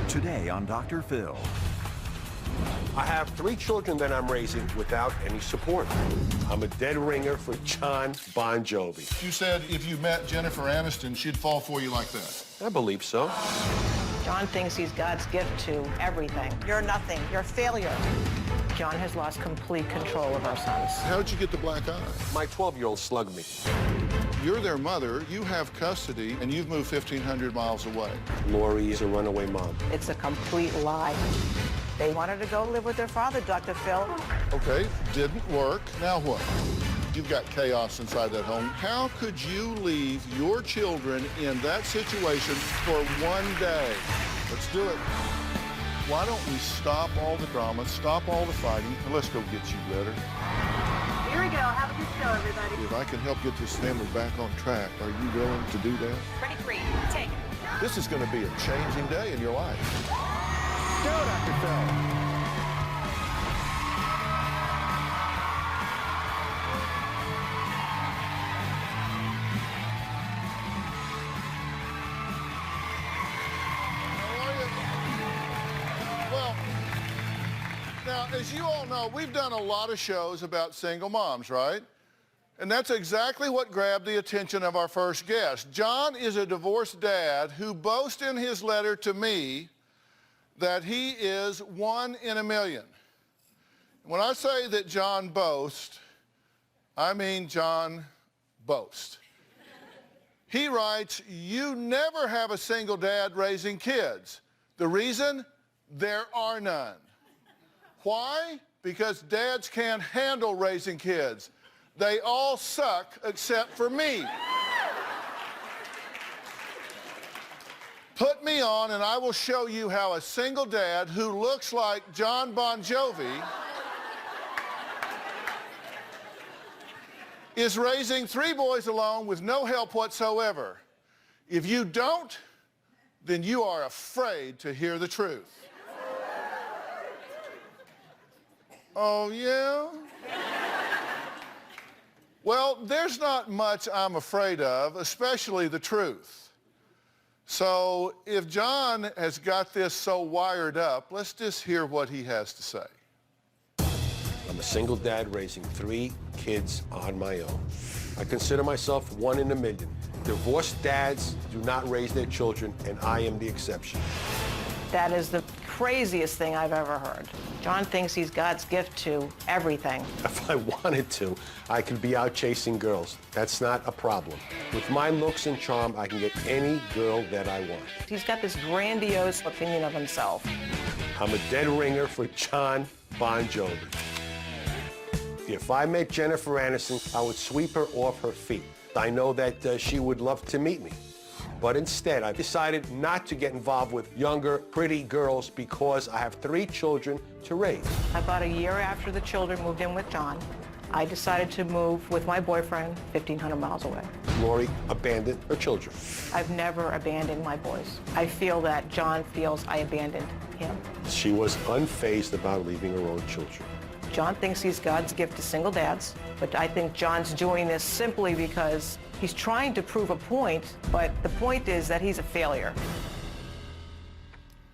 Today on Dr. Phil. I have 3 children that I'm raising without any support. I'm a dead ringer for John Bon Jovi. You said if you met Jennifer Aniston, she'd fall for you like that. I believe so. John thinks he's God's gift to everything. You're nothing. You're a failure. John has lost complete control of our sons. How'd you get the black eye? My 12-year-old slugged me. You're their mother, you have custody, and you've moved 1,500 miles away. Lori is a runaway mom. It's a complete lie. They wanted to go live with their father, Dr. Phil. Okay, didn't work. Now what? You've got chaos inside that home. How could you leave your children in that situation for one day? Let's do it. Why don't we stop all the drama, stop all the fighting, and let's go get you better. Here we go. Have a good show, everybody. If I can help get this family back on track, are you willing to do that? Ready, free. Take. This is going to be a changing day in your life. Go, Dr. Phil. Well, now, as you all know, we've done a lot of shows about single moms, right? And that's exactly what grabbed the attention of our first guest. John is a divorced dad who boasts in his letter to me that he is 1 in a million. When I say that John boasts, I mean John boasts. He writes, "You never have a single dad raising kids. The reason? There are none." Why? Because dads can't handle raising kids. They all suck except for me. Put me on and I will show you how a single dad who looks like John Bon Jovi is raising 3 boys alone with no help whatsoever. If you don't, then you are afraid to hear the truth. Oh, yeah? Well, there's not much I'm afraid of, especially the truth. So if John has got this so wired up, let's just hear what he has to say. I'm a single dad raising 3 kids on my own. I consider myself 1 in a million. Divorced dads do not raise their children, and I am the exception. That is the craziest thing I've ever heard. John thinks he's God's gift to everything. If I wanted to, I could be out chasing girls. That's not a problem. With my looks and charm, I can get any girl that I want. He's got this grandiose opinion of himself. I'm a dead ringer for John Bon Jovi. If I met Jennifer Aniston, I would sweep her off her feet. I know that she would love to meet me. But instead, I decided not to get involved with younger, pretty girls because I have 3 children to raise. About a year after the children moved in with John, I decided to move with my boyfriend 1,500 miles away. Lori abandoned her children. I've never abandoned my boys. I feel that John feels I abandoned him. She was unfazed about leaving her own children. John thinks he's God's gift to single dads, but I think John's doing this simply because he's trying to prove a point, but the point is that he's a failure.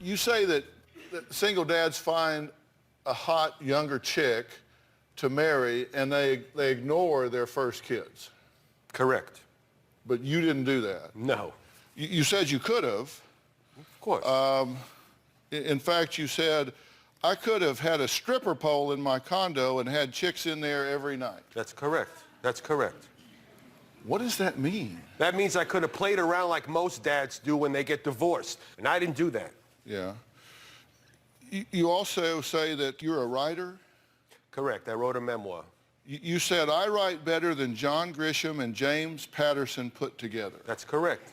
You say that single dads find a hot younger chick to marry and they ignore their first kids. Correct. But you didn't do that. No. You said you could have. Of course. In fact, you said, I could have had a stripper pole in my condo and had chicks in there every night. That's correct. That's correct. What does that mean? That means I could have played around like most dads do when they get divorced, and I didn't do that. Yeah. You also say that you're a writer? Correct. I wrote a memoir. You said, I write better than John Grisham and James Patterson put together. That's correct.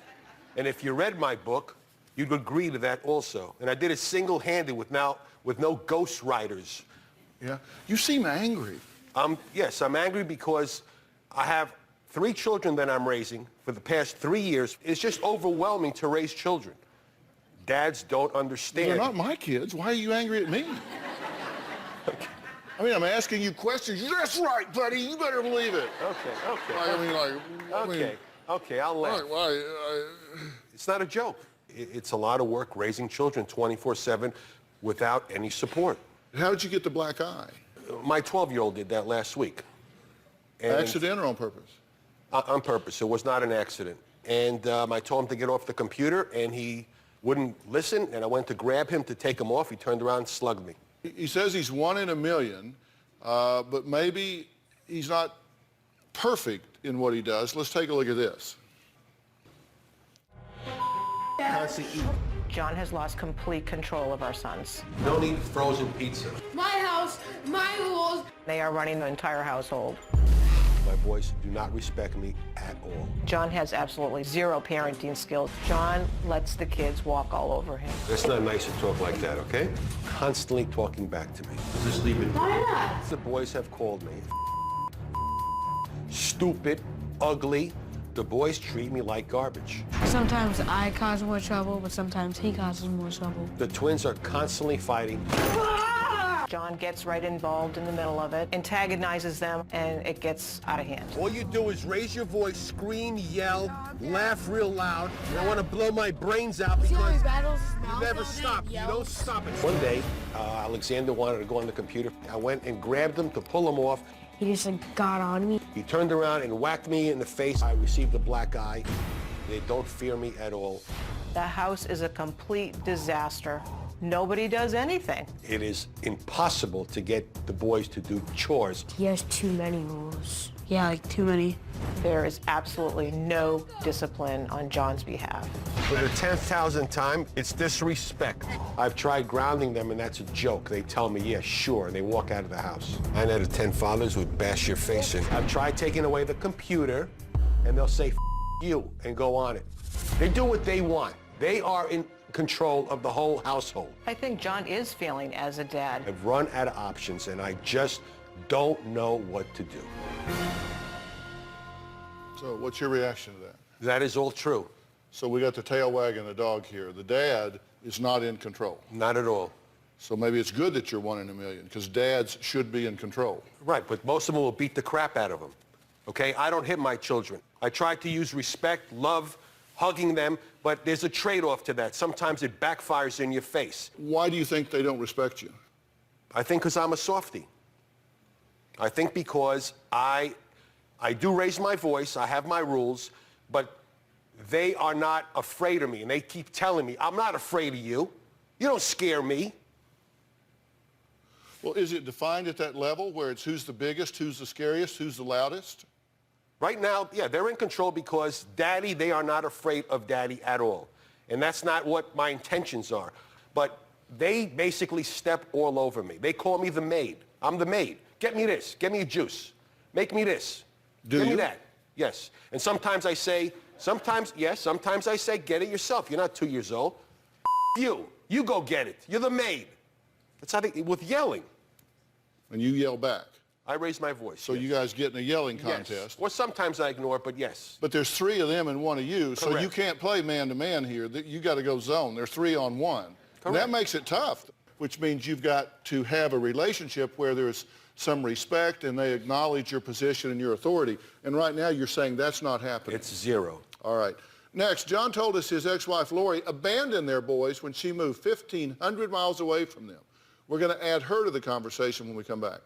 And if you read my book, you'd agree to that also. And I did it single-handed with no ghost writers. Yeah? You seem angry. Yes, I'm angry because I have 3 children that I'm raising for the past 3 years. It's just overwhelming to raise children. Dads don't understand. They're not my kids. Why are you angry at me? Okay. I mean, I'm asking you questions. That's right, buddy. You better believe it. Okay. Okay, Okay, I'll laugh. Why? It's not a joke. It's a lot of work raising children 24/7 without any support. How did you get the black eye? My 12-year-old did that last week. And Accident or on purpose? On purpose. It was not an accident. And I told him to get off the computer, and he wouldn't listen, and I went to grab him to take him off. He turned around and slugged me. He says he's 1 in a million, but maybe he's not perfect in what he does. Let's take a look at this. John has lost complete control of our sons. Don't eat frozen pizza. My house, my rules. They are running the entire household. My boys do not respect me at all. John has absolutely zero parenting skills. John lets the kids walk all over him. That's not nice to talk like that, okay? Constantly talking back to me. Just leave it. Why not? The boys have called me stupid, ugly. The boys treat me like garbage. Sometimes I cause more trouble, but sometimes he causes more trouble. The twins are constantly fighting. John gets right involved in the middle of it, antagonizes them, and it gets out of hand. All you do is raise your voice, scream, yell, laugh real loud, and I want to blow my brains out because you never stop. You don't stop it. One day, Alexander wanted to go on the computer. I went and grabbed him to pull him off. He just got on me. He turned around and whacked me in the face. I received a black eye. They don't fear me at all. The house is a complete disaster. Nobody does anything. It is impossible to get the boys to do chores. He has too many rules. Yeah, like too many. There is absolutely no discipline on John's behalf. For the 10,000th time, it's disrespect. I've tried grounding them, and that's a joke. They tell me, yeah, sure, and they walk out of the house. 9 out of 10 fathers would bash your face in. I've tried taking away the computer, and they'll say, F you, and go on it. They do what they want. They are in control of the whole household. I think John is failing as a dad. I've run out of options, and I just don't know what to do. So what's your reaction to that? That is all true. So we got the tail wagging the dog here. The dad is not in control. Not at all. So maybe it's good that you're 1 in a million, because dads should be in control. Right, but most of them will beat the crap out of them. Okay? I don't hit my children. I try to use respect, love, hugging them, but there's a trade-off to that. Sometimes it backfires in your face. Why do you think they don't respect you? I think because I'm a softie. I think because I do raise my voice, I have my rules, but they are not afraid of me, and they keep telling me, I'm not afraid of you. You don't scare me. Well, is it defined at that level where it's who's the biggest, who's the scariest, who's the loudest? Right now, yeah, they're in control because Daddy, they are not afraid of Daddy at all. And that's not what my intentions are. But they basically step all over me. They call me the maid. I'm the maid. Get me this. Get me a juice. Make me this. Give me that. Yes. And sometimes I say, sometimes I say, get it yourself. You're not 2 years old. You. You go get it. You're the maid. That's how they, with yelling. And you yell back. I raise my voice. So you guys get in a yelling contest. Yes. Or sometimes I ignore it, but yes. But there's 3 of them and 1 of you, so Correct. you can't play man-to-man here. You got to go zone. There's 3 on 1. And that makes it tough, which means you've got to have a relationship where there's some respect and they acknowledge your position and your authority. And right now you're saying that's not happening. It's 0. All right. Next, John told us his ex-wife Lori abandoned their boys when she moved 1,500 miles away from them. We're going to add her to the conversation when we come back.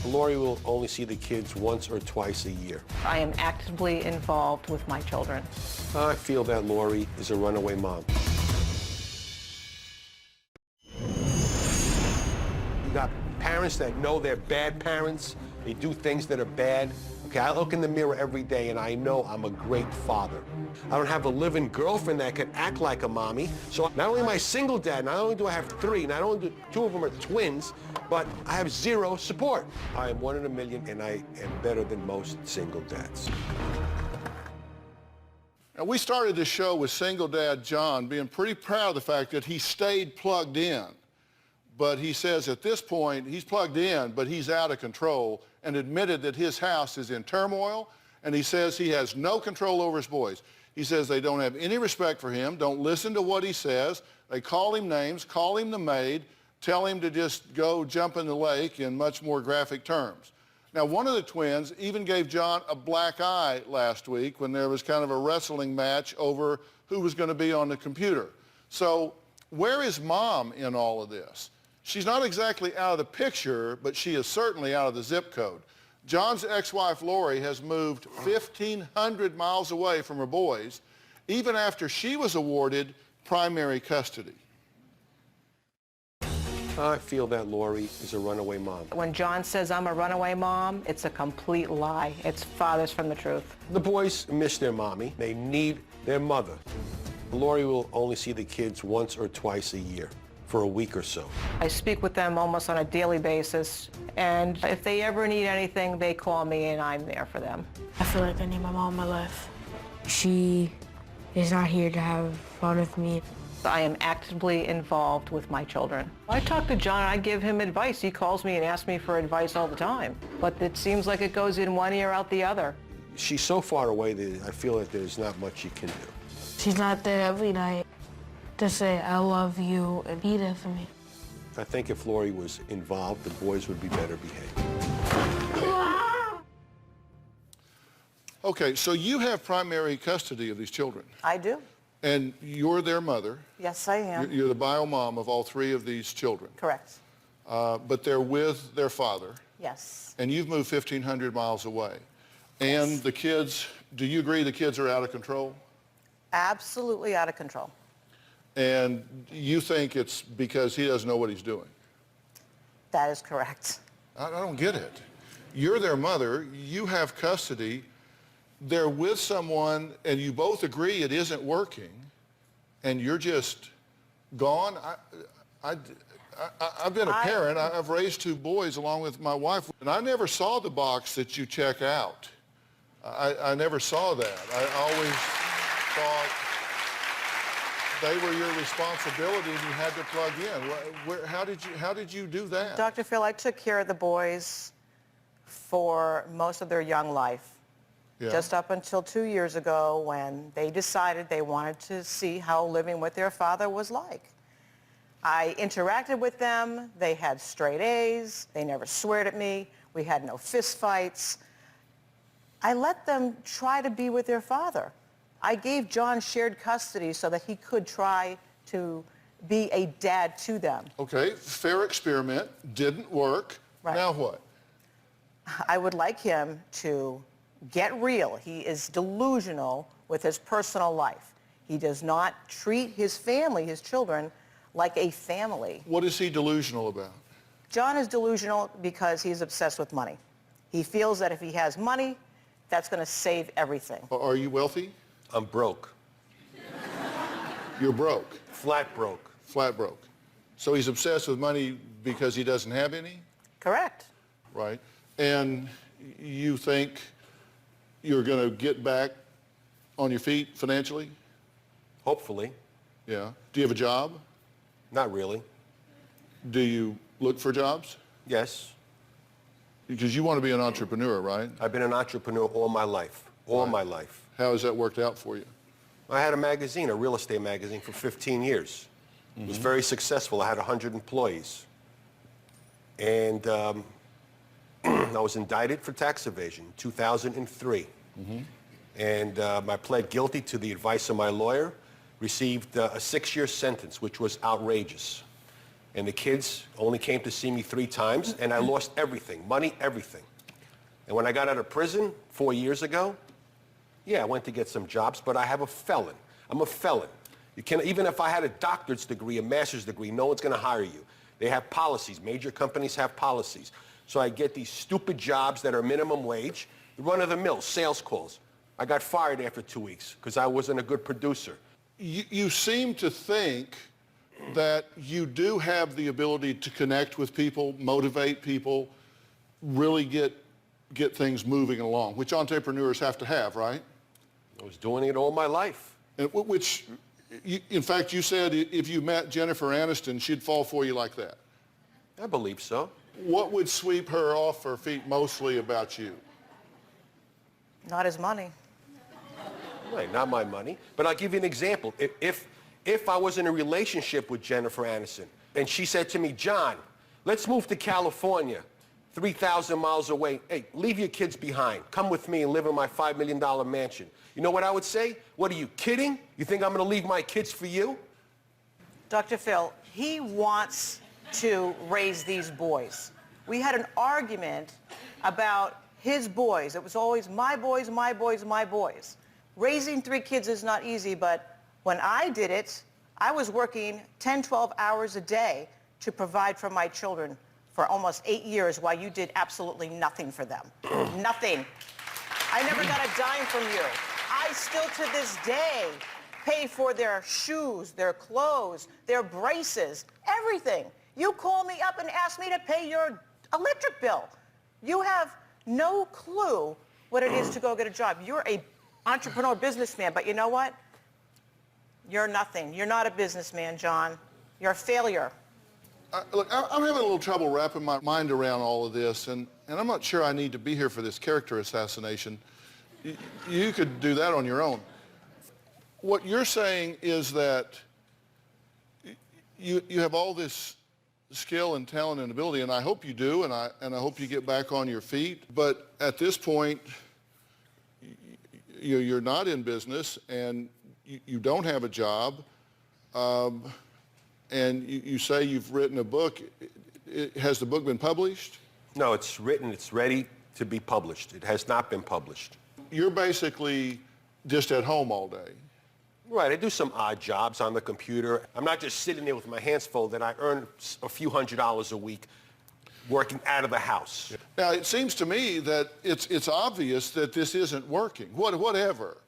Lori will only see the kids once or twice a year. I am actively involved with my children. I feel that Lori is a runaway mom. You got parents that know they're bad parents. They do things that are bad. Okay, I look in the mirror every day and I know I'm a great father. I don't have a living girlfriend that can act like a mommy. So not only am I single dad, not only do I have 3, not only do 2 of them are twins, but I have 0 support. I am 1 in a million and I am better than most single dads. Now, we started this show with single dad John being pretty proud of the fact that he stayed plugged in. But he says at this point, he's plugged in, but he's out of control, and admitted that his house is in turmoil, and he says he has no control over his boys. He says they don't have any respect for him, don't listen to what he says. They call him names, call him the maid, tell him to just go jump in the lake in much more graphic terms. Now, one of the twins even gave John a black eye last week when there was kind of a wrestling match over who was going to be on the computer. So where is Mom in all of this? She's not exactly out of the picture, but she is certainly out of the zip code. John's ex-wife, Lori, has moved 1,500 miles away from her boys, even after she was awarded primary custody. I feel that Lori is a runaway mom. When John says I'm a runaway mom, it's a complete lie. It's farthest from the truth. The boys miss their mommy. They need their mother. Lori will only see the kids once or twice a year for a week or so. I speak with them almost on a daily basis, and if they ever need anything, they call me and I'm there for them. I feel like I need my mom in my life. She is not here to have fun with me. I am actively involved with my children. I talk to John, I give him advice. He calls me and asks me for advice all the time. But it seems like it goes in one ear out the other. She's so far away that I feel that there's not much you can do. She's not there every night to say, I love you and be there for me. I think if Lori was involved, the boys would be better behaved. Okay, so you have primary custody of these children, I do. and you're their mother. Yes, I am. You're the bio mom of all three of these children. Correct. But they're with their father, Yes. and you've moved 1,500 miles away. And the kids, do you agree the kids are out of control? Absolutely out of control. And you think it's because he doesn't know what he's doing? That is correct. I don't get it. You're their mother, you have custody, they're with someone, and you both agree it isn't working, and you're just gone. I've been a parent. I've raised two boys along with my wife, and I never saw the box that you check out. I never saw that. I always thought they were your responsibility and you had to plug in. How did you do that? Dr. Phil, I took care of the boys for most of their young life. Yeah. Just up until 2 years ago when they decided they wanted to see how living with their father was like. I interacted with them. They had straight A's. They never sweared at me. We had no fist fights. I let them try to be with their father. I gave John shared custody so that he could try to be a dad to them. Okay, fair experiment, didn't work. Right. Now what? I would like him to get real. He is delusional with his personal life. He does not treat his family, his children, like a family. What is he delusional about? John is delusional because he's obsessed with money. He feels that if he has money, that's going to save everything. Are you wealthy? I'm broke. You're broke. Flat broke. Flat broke. So he's obsessed with money because he doesn't have any? Correct. Right. And you think you're going to get back on your feet financially? Hopefully. Yeah. Do you have a job? Not really. Do you look for jobs? Yes. Because you want to be an entrepreneur, right? I've been an entrepreneur all my life. All my life. How has that worked out for you? I had a magazine, a real estate magazine, for 15 years. It was very successful. I had 100 employees. And I was indicted for tax evasion in 2003. And I pled guilty to the advice of my lawyer, received a 6-year sentence, which was outrageous. And the kids only came to see me 3 times, and I lost everything, money, everything. And when I got out of prison 4 years ago, yeah, I went to get some jobs, but I have a felon. I'm a felon. You can, even if I had a doctorate degree, a master's degree, no one's going to hire you. They have policies. Major companies have policies. So I get these stupid jobs that are minimum wage, run-of-the-mill, sales calls. I got fired after 2 weeks because I wasn't a good producer. You seem to think that you do have the ability to connect with people, motivate people, really get things moving along, which entrepreneurs have to have, right? I was doing it all my life. And in fact, you said if you met Jennifer Aniston, she'd fall for you like that. I believe so. What would sweep her off her feet mostly about you? Not his money. Right, not my money. But I'll give you an example. If I was in a relationship with Jennifer Aniston and she said to me, John, let's move to California 3,000 miles away. Hey, leave your kids behind. Come with me and live in my $5 million mansion. You know what I would say? What are you, kidding? You think I'm going to leave my kids for you? Dr. Phil, he wants to raise these boys. We had an argument about his boys. It was always my boys, my boys, my boys. Raising 3 kids is not easy, but when I did it, I was working 10, 12 hours a day to provide for my children for almost 8 years while you did absolutely nothing for them. Nothing. I never got a dime from you. I still to this day pay for their shoes, their clothes, their braces, everything. You call me up and ask me to pay your electric bill. You have no clue what it is to go get a job. You're a entrepreneur businessman, but you know what? You're nothing. You're not a businessman, John. You're a failure. Look, I'm having a little trouble wrapping my mind around all of this, and I'm not sure I need to be here for this character assassination. You could do that on your own. What you're saying is that you have all this skill and talent and ability, and I hope you do, and I hope you get back on your feet. But at this point, you're not in business, and you don't have a job, and you say you've written a book. Has the book been published? No, it's written. It's ready to be published. It has not been published. You're basically just at home all day. Right, I do some odd jobs on the computer. I'm not just sitting there with my hands folded. I earn a few $100s a week working out of the house. Now, it seems to me that it's obvious that this isn't working, whatever.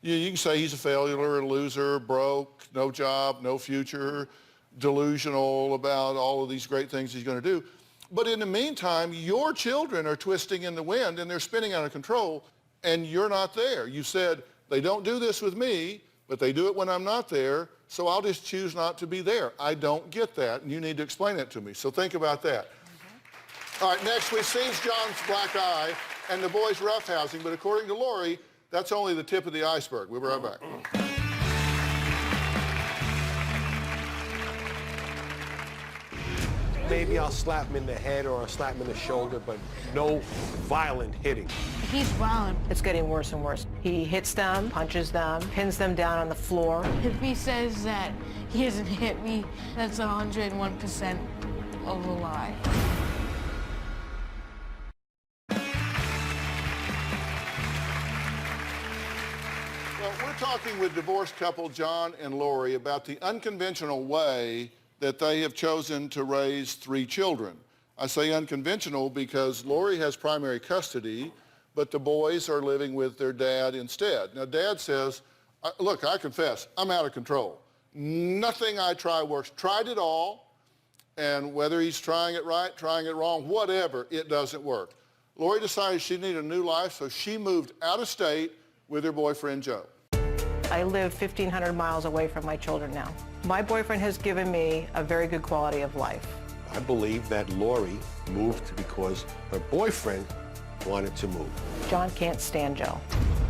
You can say he's a failure, a loser, broke, no job, no future, delusional about all of these great things he's going to do. But in the meantime, your children are twisting in the wind and they're spinning out of control, and you're not there. You said, they don't do this with me, but they do it when I'm not there, so I'll just choose not to be there. I don't get that, and you need to explain it to me. So think about that. All right, next we've seen John's black eye and the boys roughhousing, but according to Lori, that's only the tip of the iceberg. We'll be right back. Maybe I'll slap him in the head or I'll slap him in the shoulder, but no violent hitting. He's violent. It's getting worse and worse. He hits them, punches them, pins them down on the floor. If he says that he hasn't hit me, that's 101% of a lie. Well, we're talking with divorced couple John and Lori about the unconventional way that they have chosen to raise 3 children. I say unconventional because Lori has primary custody, but the boys are living with their dad instead. Now, Dad says, look, I confess, I'm out of control. Nothing I try works. Tried it all, and whether he's trying it right, trying it wrong, whatever, it doesn't work. Lori decided she needed a new life, so she moved out of state with her boyfriend, Joe. I live 1,500 miles away from my children now. My boyfriend has given me a very good quality of life. I believe that Lori moved because her boyfriend wanted to move. John can't stand Joe.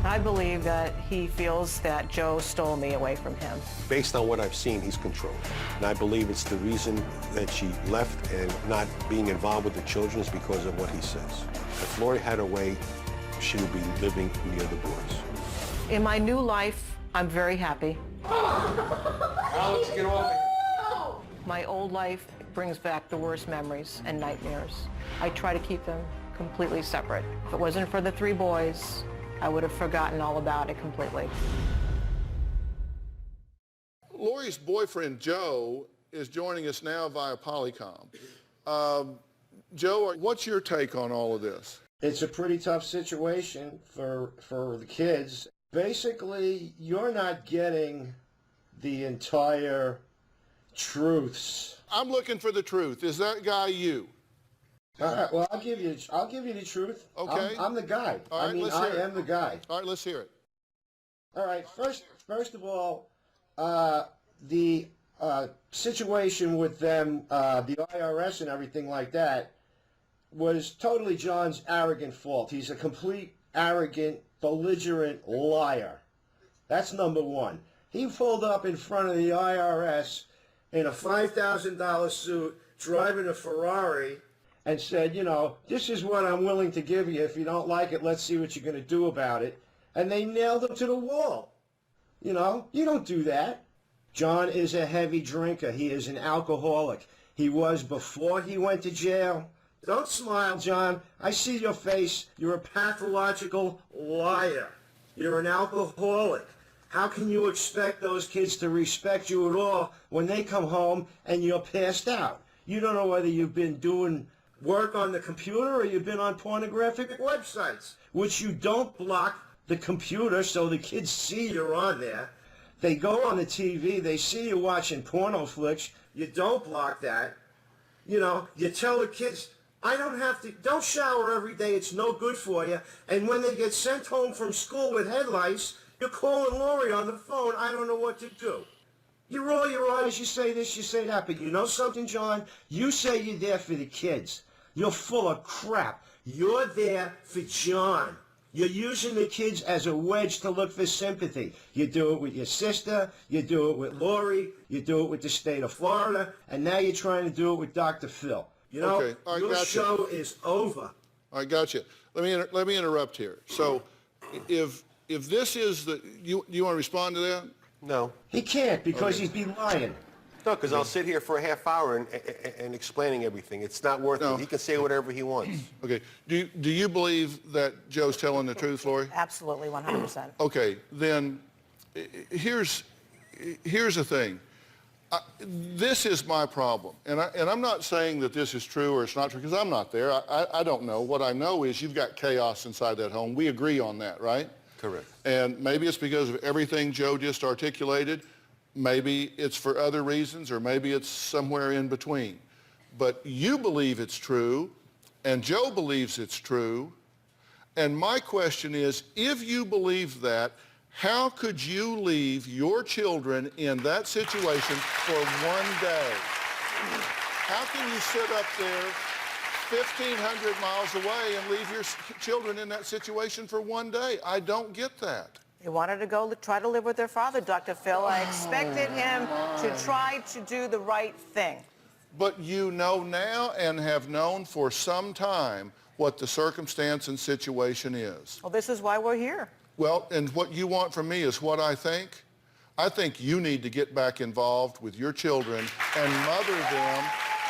I believe that he feels that Joe stole me away from him. Based on what I've seen, he's controlled. And I believe it's the reason that she left and not being involved with the children is because of what he says. If Lori had her way, she would be living near the boys. In my new life, I'm very happy. Alex, get off it. My old life brings back the worst memories and nightmares. I try to keep them completely separate. If it wasn't for the 3 boys, I would have forgotten all about it completely. Lori's boyfriend, Joe, is joining us now via Polycom. Joe, what's your take on all of this? It's a pretty tough situation for the kids. Basically, you're not getting the entire truths. I'm looking for the truth. Is that guy you? All right, well, I'll give you the truth. Okay. I'm the guy. All right, let's hear it. I am the guy. All right, let's hear it. All right, first of all, the situation with them, the IRS and everything like that, was totally John's arrogant fault. He's a complete arrogant, belligerent liar. That's number one. He pulled up in front of the IRS in a $5,000 suit, driving a Ferrari, and said, you know, this is what I'm willing to give you. If you don't like it, let's see what you're going to do about it. And they nailed him to the wall. You know, you don't do that. John is a heavy drinker. He is an alcoholic. He was before he went to jail. Don't smile, John. I see your face. You're a pathological liar. You're an alcoholic. How can you expect those kids to respect you at all when they come home and you're passed out? You don't know whether you've been doing work on the computer or you've been on pornographic websites, which you don't block the computer so the kids see you're on there. They go on the TV, they see you watching porno flicks, you don't block that. You know, you tell the kids, don't shower every day, it's no good for you. And when they get sent home from school with head lice, you're calling Lori on the phone, I don't know what to do. You roll your eyes, you say this, you say that, but you know something, John? You say you're there for the kids. You're full of crap. You're there for John. You're using the kids as a wedge to look for sympathy. You do it with your sister, you do it with Lori, you do it with the state of Florida, and now you're trying to do it with Dr. Phil. You know, Okay. All right, your gotcha. show is over. All right, gotcha. Let me interrupt here. So, if this is the you want to respond to that? No. He can't because he's been lying. No, because I'll sit here for a half hour and explaining everything. It's not worth No. it. He can say whatever he wants. Okay. Do you believe that Joe's telling the truth, Lori? Absolutely, 100%. Okay. Then here's the thing. This is my problem, and I'm not saying that this is true or it's not true because I'm not there. I don't know. What I know is you've got chaos inside that home. We agree on that, right? Correct. And maybe it's because of everything Joe just articulated. Maybe it's for other reasons, or maybe it's somewhere in between. But you believe it's true, and Joe believes it's true. And my question is, if you believe that, how could you leave your children in that situation for one day? How can you sit up there 1,500 miles away and leave your children in that situation for one day? I don't get that. They wanted to go try to live with their father, Dr. Phil. I expected him to try to do the right thing. But you know now and have known for some time what the circumstance and situation is. Well, this is why we're here. Well, and what you want from me is what I think. I think you need to get back involved with your children and mother them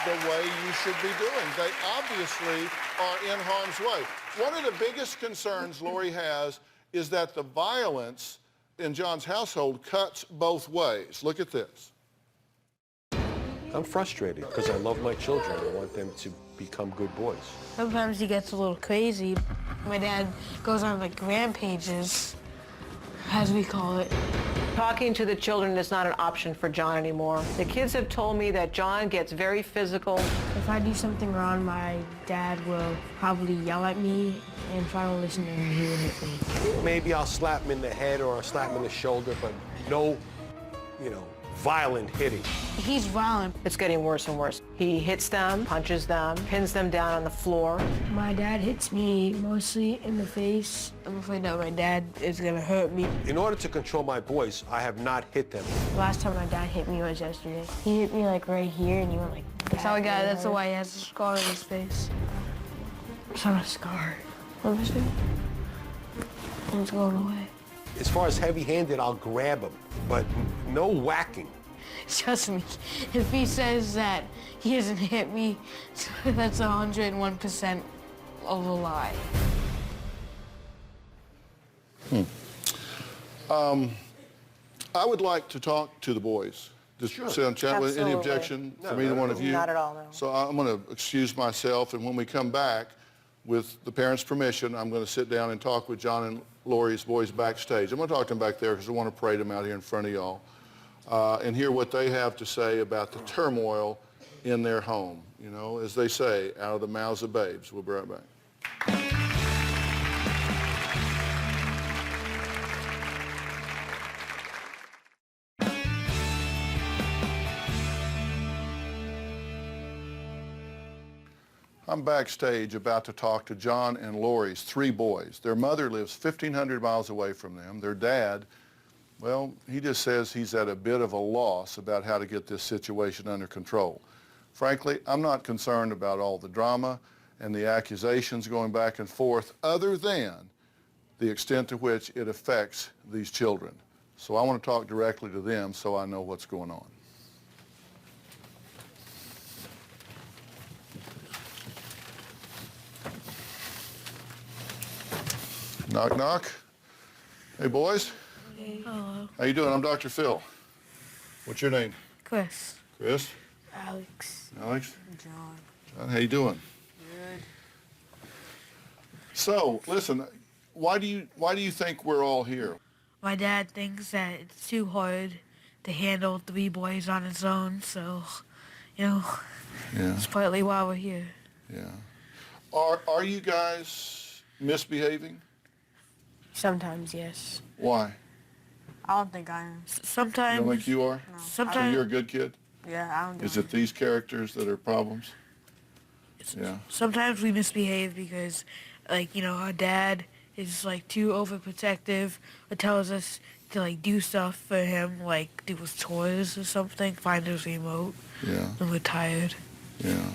the way you should be doing. They obviously are in harm's way. One of the biggest concerns Lori has is that the violence in John's household cuts both ways. Look at this. I'm frustrated because I love my children. I want them to become good boys. Sometimes he gets a little crazy. My dad goes on like rampages, as we call it. Talking to the children is not an option for John anymore. The kids have told me that John gets very physical. If I do something wrong, my dad will probably yell at me, and if I don't listen to him, he will hit me. Maybe I'll slap him in the head or I'll slap him in the shoulder, but no, violent hitting. He's violent. It's getting worse and worse. He hits them, punches them, pins them down on the floor. My dad hits me mostly in the face. I'm afraid that my dad is gonna hurt me. In order to control my boys, I have not hit them. Last time my dad hit me was yesterday. He hit me like right here, and he went like that. That's how he got it. That's why he has a scar on his face. It's not a scar. Let me see. And it's going away. As far as heavy-handed, I'll grab him, but no whacking. Trust me, if he says that he hasn't hit me, that's 101% of a lie. I would like to talk to the boys. Just sit and chat with any Absolutely. objection from either one of you. Not at all, no. So I'm going to excuse myself, and when we come back, with the parents' permission, I'm going to sit down and talk with John and Lori's boys backstage. I'm going to talk to them back there because I want to parade them out here in front of y'all and hear what they have to say about the turmoil in their home. You know, as they say, out of the mouths of babes. We'll be right back. I'm backstage about to talk to John and Lori's 3 boys. Their mother lives 1,500 miles away from them. Their dad, well, he just says he's at a bit of a loss about how to get this situation under control. Frankly, I'm not concerned about all the drama and the accusations going back and forth other than the extent to which it affects these children. So I want to talk directly to them so I know what's going on. Knock, knock. Hey, boys. Hey. Hello. How you doing? I'm Dr. Phil. What's your name? Chris. Chris? Alex. Alex? John. John, how you doing? Good. So, listen, why do you think we're all here? My dad thinks that it's too hard to handle 3 boys on its own, so, Yeah. it's partly why we're here. Yeah. Are you guys misbehaving? Sometimes, yes. Why? I don't think I am. You Sometimes. don't think you are? No. So Sometimes. you're a good kid? Yeah, I don't do Is it these characters that are problems? Yeah. Sometimes we misbehave because, our dad is, too overprotective or tells us to, do stuff for him, like do his chores or something, find his remote, Yeah. and we're tired. Yeah.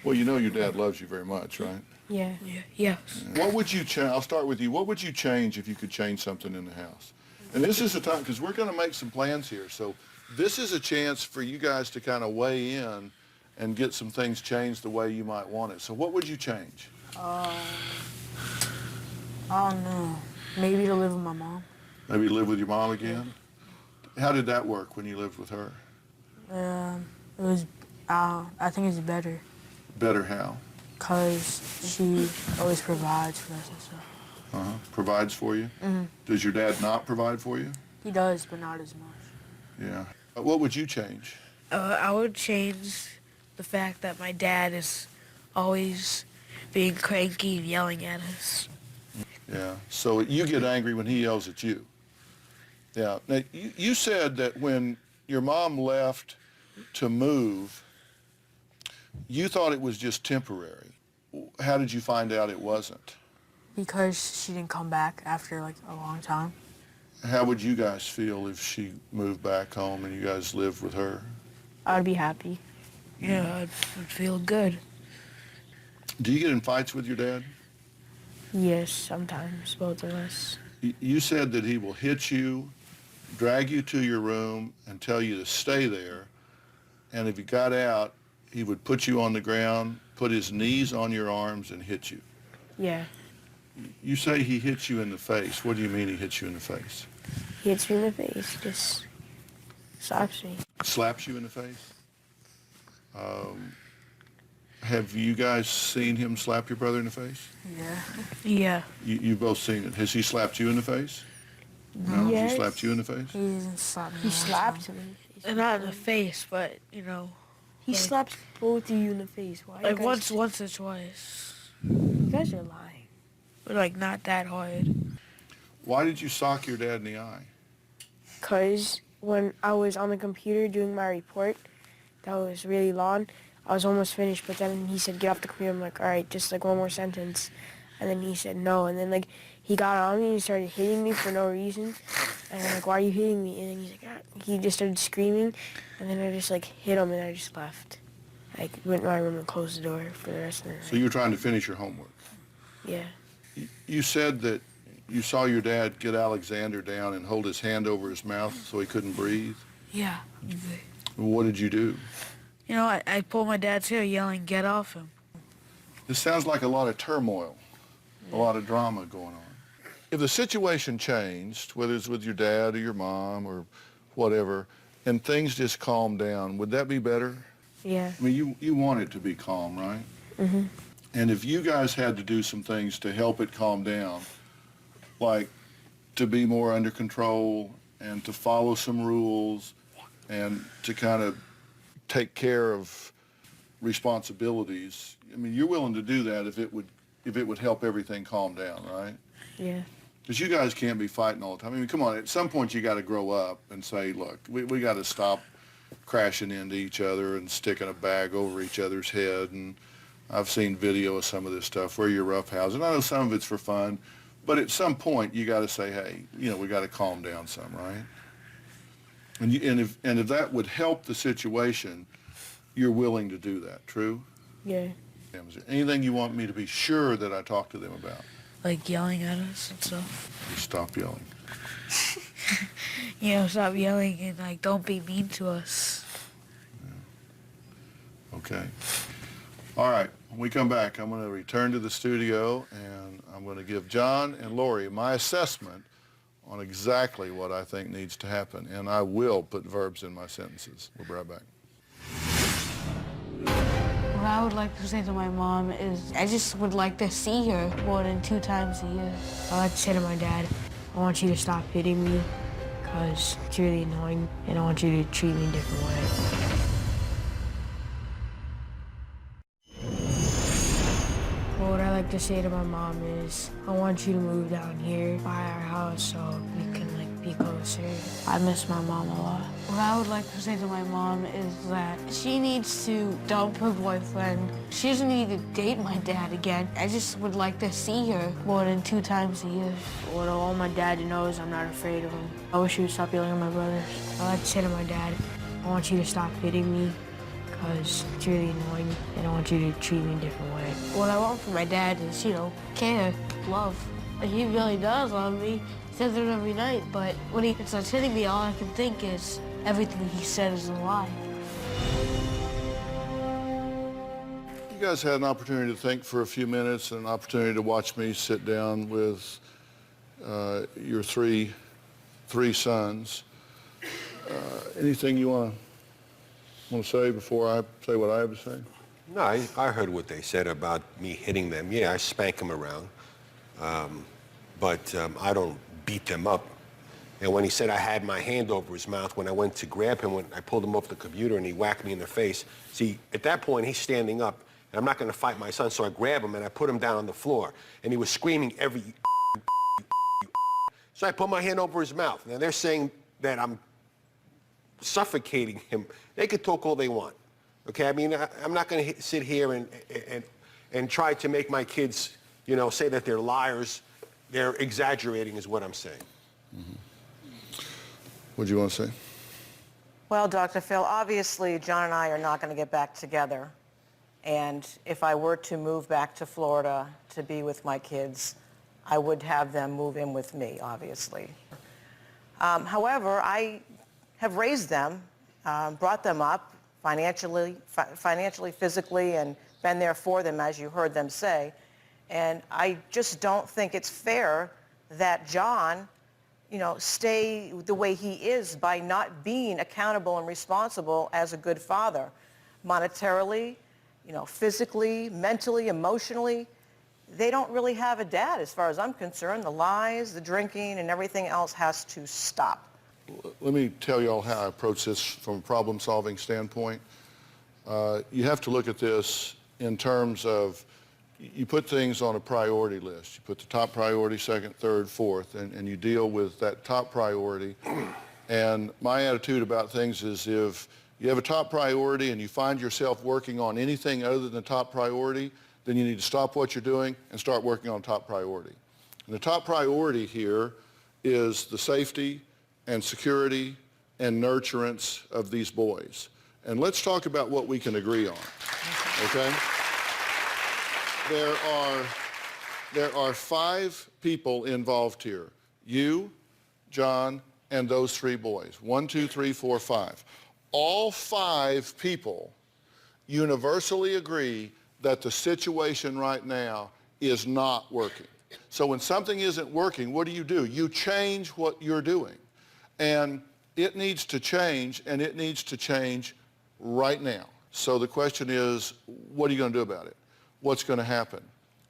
Well, you know your dad loves you very much, right? Yeah. Yes. What would you change? I'll start with you. What would you change if you could change something in the house? And this is the time, because we're going to make some plans here. So this is a chance for you guys to kind of weigh in and get some things changed the way you might want it. So what would you change? I don't know. Maybe to live with my mom. Maybe live with your mom again? How did that work when you lived with her? It was, I think it's better Better how? because she always provides for us and stuff. Provides for you? Mm-hmm. Does your dad not provide for you? He does, but not as much. Yeah. What would you change? I would change the fact that my dad is always being cranky and yelling at us. Yeah. So you get angry when he yells at you. Yeah. Now, you said that when your mom left to move, you thought it was just temporary. How did you find out it wasn't? Because she didn't come back after like a long time. How would you guys feel if she moved back home and you guys lived with her? I'd be happy. Yeah, I'd feel good. Do you get in fights with your dad? Yes, sometimes, both of us. You said that he will hit you, drag you to your room, and tell you to stay there. And if you got out, he would put you on the ground, put his knees on your arms, and hit you. Yeah. You say he hits you in the face. What do you mean he hits you in the face? He hits me in the face, just slaps me. Slaps you in the face? Have you guys seen him slap your brother in the face? Yeah. Yeah. You've both seen it. Has he slapped you in the face? No? Yes. Has he slapped you in the face? He doesn't slap me. He slapped me. Not in the face, but, He slaps both of you in the face. Why? like once or twice. You guys are lying. But, not that hard. Why did you sock your dad in the eye? Because when I was on the computer doing my report, that was really long. I was almost finished, but then he said, get off the computer. I'm like, all right, just one more sentence. And then he said no. And then he got on me and he started hitting me for no reason. And I'm like, why are you hitting me? And then he's like, ah. He just started screaming. And then I just hit him and I just left. I went in my room and closed the door for the rest of the night. So you were trying to finish your homework. Yeah. You said that you saw your dad get Alexander down and hold his hand over his mouth so he couldn't breathe. Yeah. What did you do? I pulled my dad's hair yelling, get off him. This sounds like a lot of turmoil, a lot of drama going on. If the situation changed, whether it's with your dad or your mom or whatever, and things just calmed down, would that be better? Yeah. I mean, you want it to be calm, right? Mm-hmm. And if you guys had to do some things to help it calm down, like to be more under control and to follow some rules and to kind of take care of responsibilities, I mean, you're willing to do that if it would help everything calm down, right? Yeah. Because you guys can't be fighting all the time. I mean, come on, at some point you got to grow up and say, look, we got to stop crashing into each other and sticking a bag over each other's head. And I've seen video of some of this stuff where you're roughhousing. I know some of it's for fun, but at some point you got to say, hey, we got to calm down some, right? And if that would help the situation, you're willing to do that, true? Yeah. Is there anything you want me to be sure that I talk to them about? Like yelling at us and stuff. Just stop yelling. Stop yelling and like don't be mean to us. Okay. All right. When we come back, I'm going to return to the studio, and I'm going to give John and Lori my assessment on exactly what I think needs to happen, and I will put verbs in my sentences. We'll be right back. What I would like to say to my mom is I just would like to see her more than 2 times a year. I like to say to my dad, I want you to stop hitting me because it's really annoying, and I want you to treat me a different way. What I like to say to my mom is, I want you to move down here by our house so we can be closer. I miss my mom a lot. What I would like to say to my mom is that she needs to dump her boyfriend. She doesn't need to date my dad again. I just would like to see her more than 2 times a year. What I want my dad to know is I'm not afraid of him. I wish he would stop yelling at my brothers. I like to say to my dad, I want you to stop hitting me because it's really annoying, and I want you to treat me a different way. What I want from my dad is, care, love. He really does love me. He says it every night, but when he starts hitting me, all I can think is everything he said is a lie. You guys had an opportunity to think for a few minutes and an opportunity to watch me sit down with your three sons. Anything you want to say before I say what I have to say? No, I heard what they said about me hitting them. Yeah, I spank them around, but I don't beat them up. And when he said I had my hand over his mouth, when I went to grab him, when I pulled him off the computer and he whacked me in the face, see, at that point, he's standing up, and I'm not going to fight my son, so I grab him and I put him down on the floor. And he was screaming every so I put my hand over his mouth. Now, they're saying that I'm suffocating him. They could talk all they want, okay? I mean, I'm not going to sit here and try to make my kids, say that they're liars. They're exaggerating is what I'm saying. Mm-hmm. What do you want to say? Well, Dr. Phil, obviously John and I are not going to get back together. And if I were to move back to Florida to be with my kids, I would have them move in with me, obviously. However, I have raised them, brought them up financially, physically, and been there for them, as you heard them say. And I just don't think it's fair that John, stay the way he is by not being accountable and responsible as a good father, monetarily, physically, mentally, emotionally. They don't really have a dad, as far as I'm concerned. The lies, the drinking, and everything else has to stop. Let me tell you all how I approach this from a problem-solving standpoint. You have to look at this in terms of, you put things on a priority list. You put the top priority, second, third, fourth, and you deal with that top priority. And my attitude about things is, if you have a top priority and you find yourself working on anything other than the top priority, then you need to stop what you're doing and start working on top priority. And the top priority here is the safety and security and nurturance of these boys. And let's talk about what we can agree on, okay? There are 5 people involved here. You, John, and those 3 boys. 1, 2, 3, 4, 5. All 5 people universally agree that the situation right now is not working. So when something isn't working, what do? You change what you're doing. And it needs to change, and it needs to change right now. So the question is, what are you going to do about it? What's going to happen?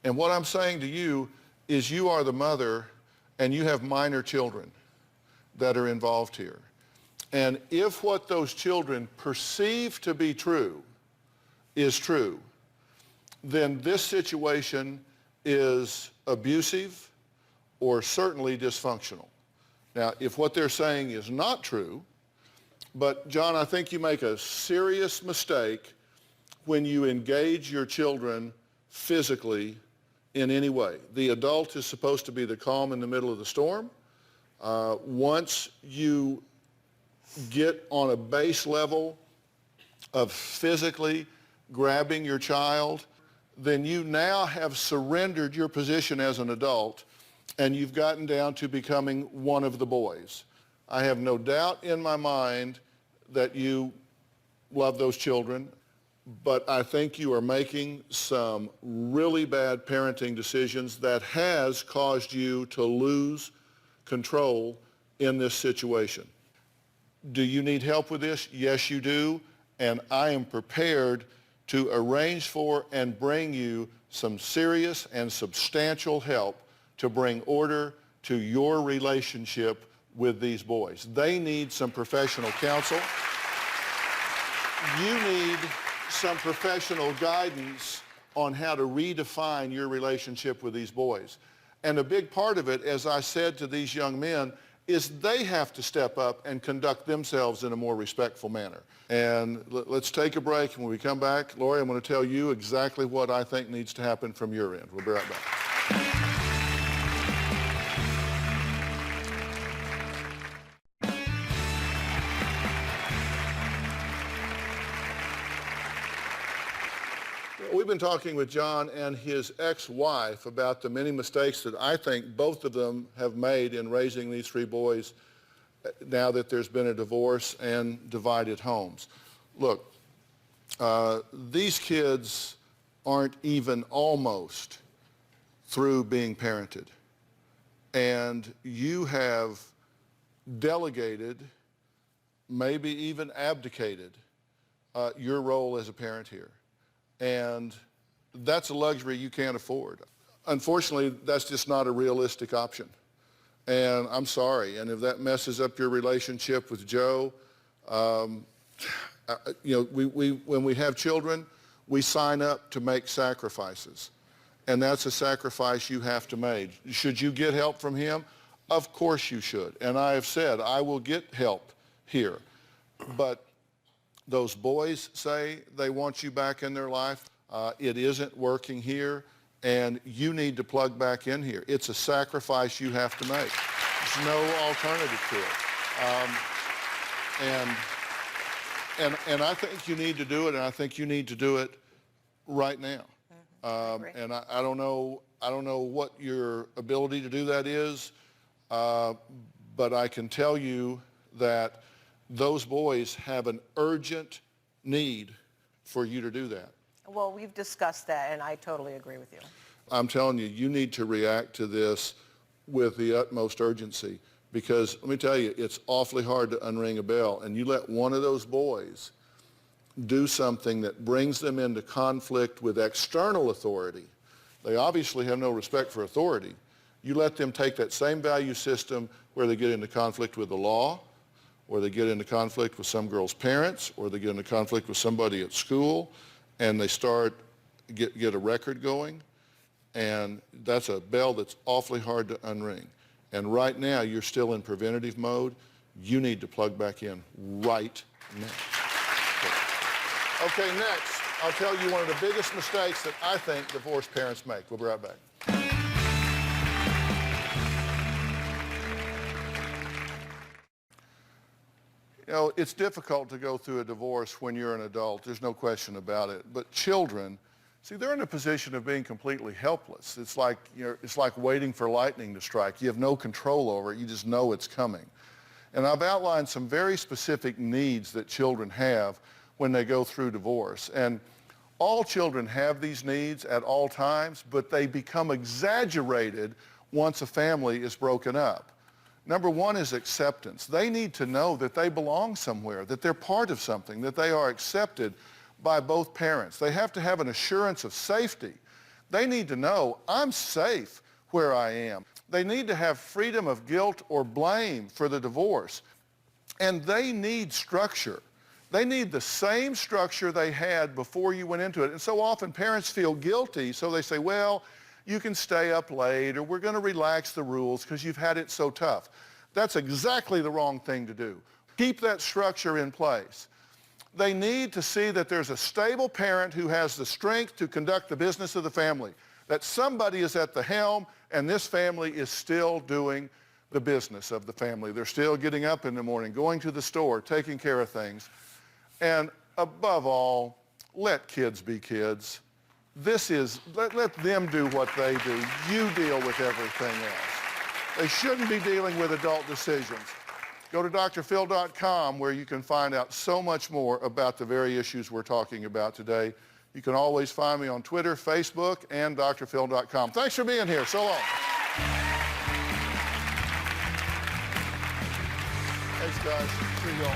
And what I'm saying to you is, you are the mother, and you have minor children that are involved here. And if what those children perceive to be true is true, then this situation is abusive or certainly dysfunctional. Now, if what they're saying is not true, but John, I think you make a serious mistake when you engage your children physically in any way. The adult is supposed to be the calm in the middle of the storm. Once you get on a base level of physically grabbing your child, then you now have surrendered your position as an adult and you've gotten down to becoming one of the boys. I have no doubt in my mind that you love those children, but I think you are making some really bad parenting decisions that has caused you to lose control in this situation. Do you need help with this? Yes, you do, and I am prepared to arrange for and bring you some serious and substantial help to bring order to your relationship with these boys. They need some professional counsel. You need some professional guidance on how to redefine your relationship with these boys. And a big part of it, as I said to these young men, is they have to step up and conduct themselves in a more respectful manner. And let's take a break, and when we come back, Lori, I'm going to tell you exactly what I think needs to happen from your end. We'll be right back. We've been talking with John and his ex-wife about the many mistakes that I think both of them have made in raising these three boys now that there's been a divorce and divided homes. Look, these kids aren't even almost through being parented. And you have delegated, maybe even abdicated, your role as a parent here. And that's a luxury you can't afford. Unfortunately, that's just not a realistic option. And I'm sorry. And if that messes up your relationship with Joe, when we have children, we sign up to make sacrifices. And that's a sacrifice you have to make. Should you get help from him? Of course you should. And I have said, I will get help here. But those boys say they want you back in their life. It isn't working here, and you need to plug back in here. It's a sacrifice you have to make. There's no alternative to it. And I think you need to do it, and I think you need to do it right now. And I don't know what your ability to do that is, but I can tell you that those boys have an urgent need for you to do that. Well, we've discussed that, and I totally agree with you. I'm telling you, you need to react to this with the utmost urgency, because let me tell you, it's awfully hard to unring a bell, and you let one of those boys do something that brings them into conflict with external authority. They obviously have no respect for authority. You let them take that same value system where they get into conflict with the law, or they get into conflict with some girl's parents, or they get into conflict with somebody at school, and they get a record going, and that's a bell that's awfully hard to unring. And right now, you're still in preventative mode. You need to plug back in right now. Okay, next, I'll tell you one of the biggest mistakes that I think divorced parents make. We'll be right back. You know, it's difficult to go through a divorce when you're an adult. There's no question about it. But children, see, they're in a position of being completely helpless. It's like waiting for lightning to strike. You have no control over it. You just know it's coming. And I've outlined some very specific needs that children have when they go through divorce. And all children have these needs at all times, but they become exaggerated once a family is broken up. Number one is acceptance. They need to know that they belong somewhere, that they're part of something, that they are accepted by both parents. They have to have an assurance of safety. They need to know, I'm safe where I am. They need to have freedom of guilt or blame for the divorce. And they need structure. They need the same structure they had before you went into it. And so often parents feel guilty, so they say, well, you can stay up late, or we're going to relax the rules because you've had it so tough. That's exactly the wrong thing to do. Keep that structure in place. They need to see that there's a stable parent who has the strength to conduct the business of the family, that somebody is at the helm and this family is still doing the business of the family. They're still getting up in the morning, going to the store, taking care of things. And above all, let kids be kids. Let them do what they do. You deal with everything else. They shouldn't be dealing with adult decisions. Go to drphil.com where you can find out so much more about the very issues we're talking about today. You can always find me on Twitter, Facebook, and drphil.com. Thanks for being here. So long. Thanks, guys. See y'all.